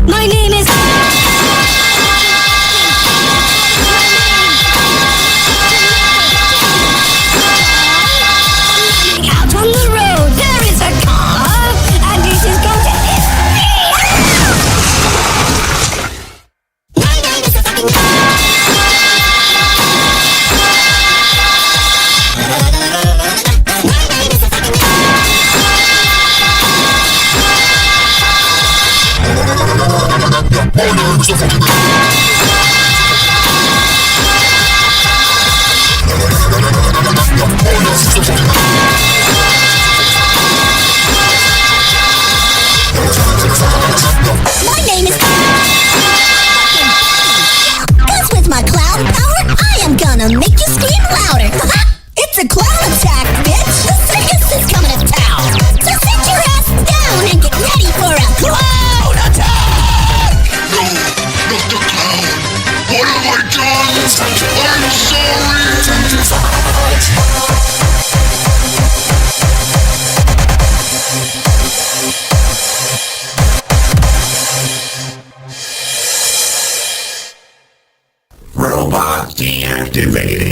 My name is... Out on the road, there is a car, and it is going to hit me. My name is a fucking car. My name is... Cause with my cloud power, I am gonna make you scream louder. It's a clown attack, bitch! The circus is coming to town! So sit your ass down and get ready for a clown attack! No, not the clown! What have I done? I'm sorry! Time to fight! Robot deactivated.